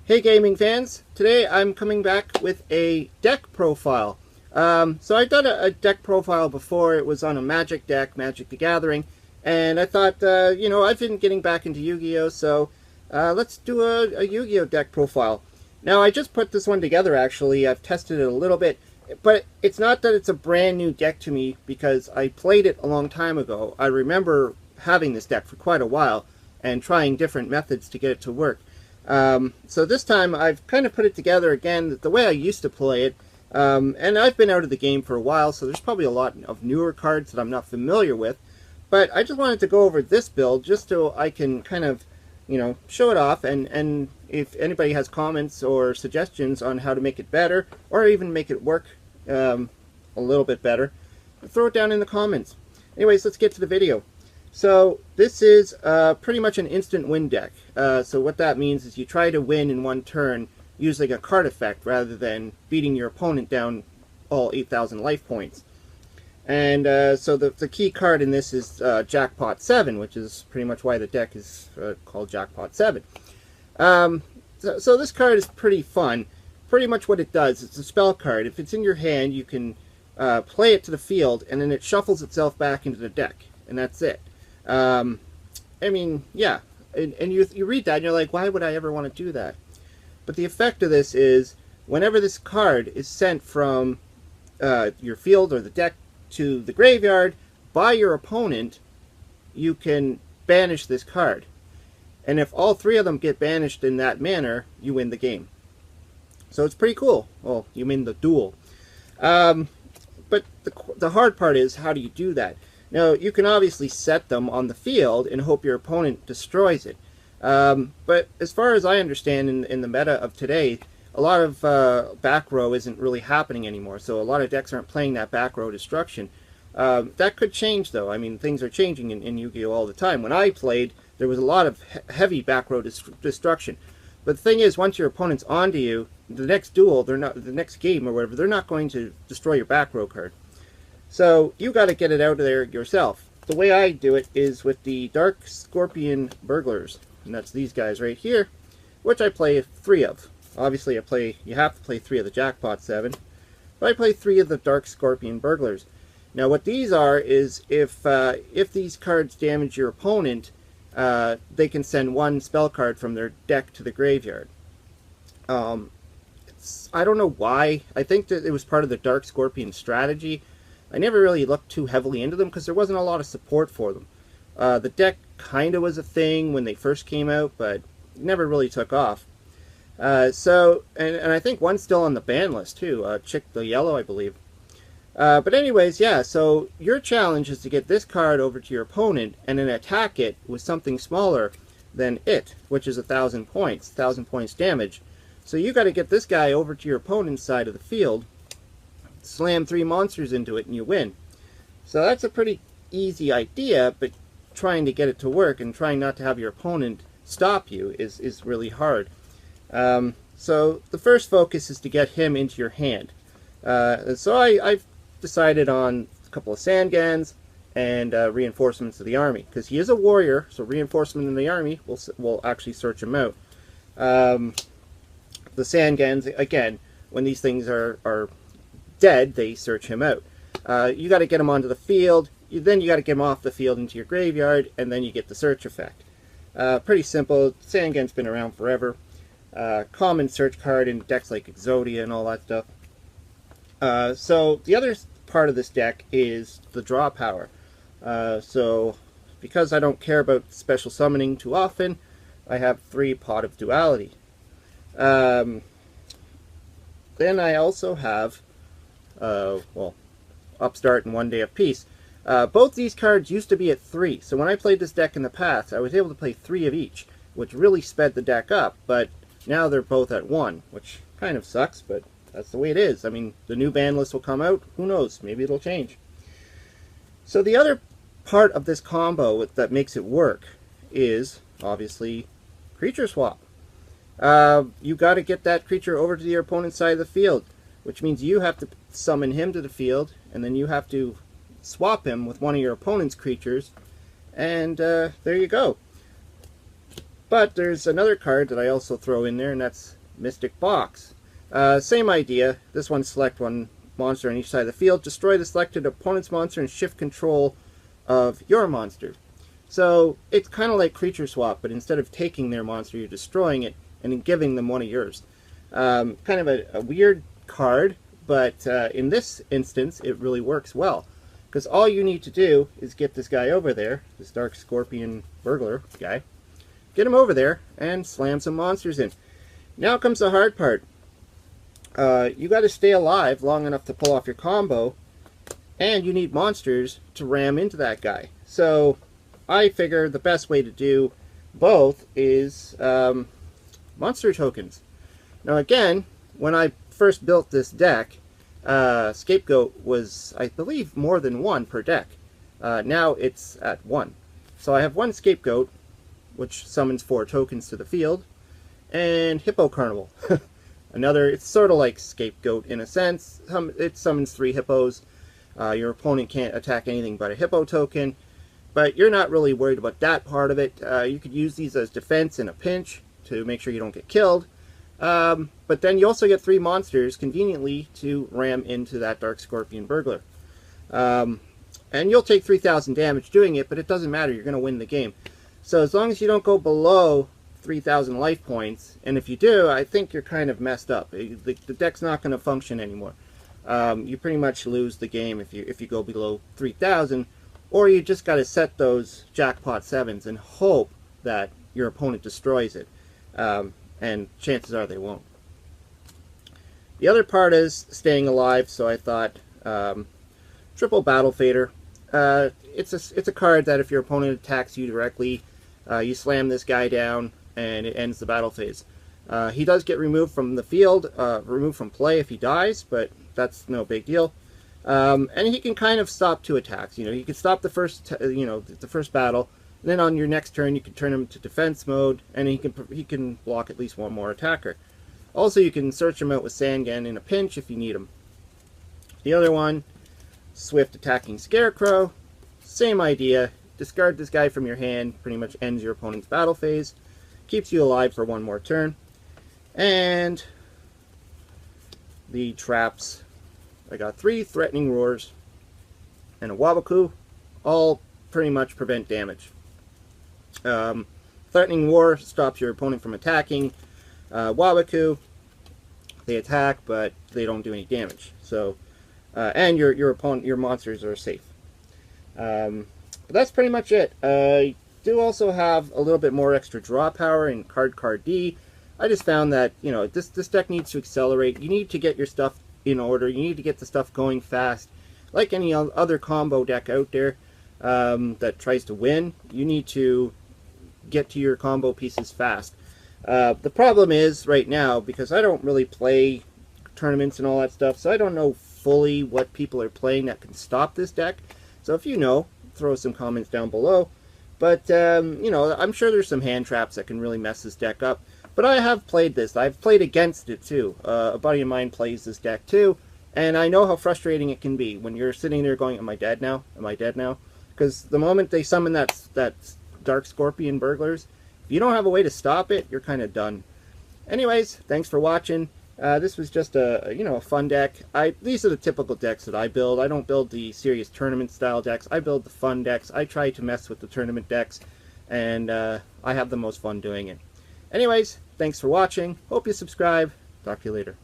Hey gaming fans, today I'm coming back with a deck profile. So I've done a deck profile before. It was on a Magic deck, Magic the Gathering, and I thought, I've been getting back into Yu-Gi-Oh, so let's do a Yu-Gi-Oh deck profile. Now I just put this one together actually. I've tested it a little bit, but it's not that it's a brand new deck to me because I played it a long time ago. I remember having this deck for quite a while and trying different methods to get it to work. So this time I've kind of put it together again the way I used to play it, and I've been out of the game for a while, so there's probably a lot of newer cards that I'm not familiar with, but I just wanted to go over this build just so I can kind of, show it off, and if anybody has comments or suggestions on how to make it better, or even make it work a little bit better, throw it down in the comments. Anyways, let's get to the video. So this is pretty much an instant win deck. So what that means is you try to win in one turn using a card effect rather than beating your opponent down all 8,000 life points. And so the key card in this is Jackpot 7, which is pretty much why the deck is called Jackpot 7. So this card is pretty fun. Pretty much what it does, it's a spell card. If it's in your hand, you can play it to the field, and then it shuffles itself back into the deck, and that's it. I mean, yeah, and you read that and you're like, why would I ever want to do that? But the effect of this is, whenever this card is sent from your field or the deck to the graveyard by your opponent, you can banish this card. And if all three of them get banished in that manner, you win the game. So it's pretty cool. Well, you mean the duel. But the hard part is, how do you do that? Now, you can obviously set them on the field and hope your opponent destroys it. But as far as I understand in the meta of today, a lot of back row isn't really happening anymore. So a lot of decks aren't playing that back row destruction. That could change, though. I mean, things are changing in Yu-Gi-Oh! All the time. When I played, there was a lot of heavy back row destruction. But the thing is, once your opponent's onto you, the next duel, the next game or whatever, they're not going to destroy your back row card. So you got to get it out of there yourself. The way I do it is with the Dark Scorpion Burglars, and that's these guys right here, which I play 3 of. Obviously, you have to play 3 of the Jackpot 7, but I play 3 of the Dark Scorpion Burglars. Now, what these are is if these cards damage your opponent, they can send 1 spell card from their deck to the graveyard. I don't know why. I think that it was part of the Dark Scorpion strategy. I never really looked too heavily into them because there wasn't a lot of support for them. The deck kind of was a thing when they first came out, but never really took off. And I think one's still on the ban list too, Chick the Yellow, I believe. But anyways, yeah, so your challenge is to get this card over to your opponent and then attack it with something smaller than it, which is 1,000 points, 1,000 points damage. So you got to get this guy over to your opponent's side of the field, slam 3 monsters into it, and you win. So that's a pretty easy idea, but trying to get it to work and trying not to have your opponent stop you is really hard. So the first focus is to get him into your hand. So I've decided on a couple of Sangans and reinforcements of the army, because he is a warrior, so reinforcement in the army will actually search him out. The Sangans, again, when these things are dead, they search him out. You got to get him onto the field, then you got to get him off the field into your graveyard, and then you get the search effect. Pretty simple. Sangan's been around forever. Common search card in decks like Exodia and all that stuff. So the other part of this deck is the draw power. So because I don't care about special summoning too often, I have 3 Pot of Duality. Then I also have Upstart and 1 Day of Peace. Both these cards used to be at 3, so when I played this deck in the past, I was able to play 3 of each, which really sped the deck up, but now they're both at 1, which kind of sucks, but that's the way it is. I mean, the new ban list will come out, who knows, maybe it'll change. So the other part of this combo that makes it work is, obviously, creature swap. You got to get that creature over to your opponent's side of the field, which means you have to summon him to the field, and then you have to swap him with one of your opponent's creatures, and there you go. But there's another card that I also throw in there, and that's Mystic Box. Same idea. This one, select one monster on each side of the field, destroy the selected opponent's monster, and shift control of your monster. So it's kind of like creature swap, but instead of taking their monster, you're destroying it and then giving them one of yours. Kind of a weird card, but in this instance, it really works well. Because all you need to do is get this guy over there, this Dark Scorpion Burglar guy, get him over there and slam some monsters in. Now comes the hard part. You got to stay alive long enough to pull off your combo, and you need monsters to ram into that guy. So I figure the best way to do both is monster tokens. Now again, when I first built this deck, Scapegoat was, I believe, more than one per deck. Now it's at 1. So I have one Scapegoat, which summons 4 tokens to the field, and Hippo Carnival. Another, it's sort of like Scapegoat in a sense. It summons 3 hippos. Your opponent can't attack anything but a hippo token, but you're not really worried about that part of it. You could use these as defense in a pinch to make sure you don't get killed. But then you also get 3 monsters conveniently to ram into that Dark Scorpion Burglar. And you'll take 3,000 damage doing it, but it doesn't matter. You're going to win the game. So as long as you don't go below 3,000 life points, and if you do, I think you're kind of messed up. The deck's not going to function anymore. You pretty much lose the game if you go below 3,000, or you just got to set those Jackpot 7s and hope that your opponent destroys it. And chances are they won't. The other part is staying alive, so I thought Triple Battle Fader. It's a card that if your opponent attacks you directly, you slam this guy down and it ends the battle phase. He does get removed from the field, removed from play if he dies, but that's no big deal. And he can kind of stop 2 attacks. You know, you can stop the first, the first battle, and then on your next turn you can turn him to defense mode, and he can block at least 1 more attacker. Also, you can search him out with Sangan in a pinch if you need him. The other one, Swift Attacking Scarecrow. Same idea. Discard this guy from your hand, pretty much ends your opponent's battle phase. Keeps you alive for 1 more turn. And the traps. I got 3 Threatening Roars and a Wabaku. All pretty much prevent damage. Threatening Roar stops your opponent from attacking. Wabaku, they attack, but they don't do any damage. So, and your monsters are safe. But that's pretty much it. I do also have a little bit more extra draw power in Card D. I just found that, you know, this deck needs to accelerate. You need to get your stuff in order. You need to get the stuff going fast. Like any other combo deck out there that tries to win, you need to get to your combo pieces fast. The problem is, right now, because I don't really play tournaments and all that stuff, so I don't know fully what people are playing that can stop this deck. So if you know, throw some comments down below. But, you know, I'm sure there's some hand traps that can really mess this deck up. But I have played this. I've played against it, too. A buddy of mine plays this deck, too. And I know how frustrating it can be when you're sitting there going, am I dead now? Am I dead now? Because the moment they summon that Dark Scorpion Burglars, if you don't have a way to stop it, you're kind of done. Anyways, thanks for watching. This was just a fun deck. These are the typical decks that I build. I don't build the serious tournament style decks. I build the fun decks. I try to mess with the tournament decks, and I have the most fun doing it. Anyways, thanks for watching. Hope you subscribe. Talk to you later.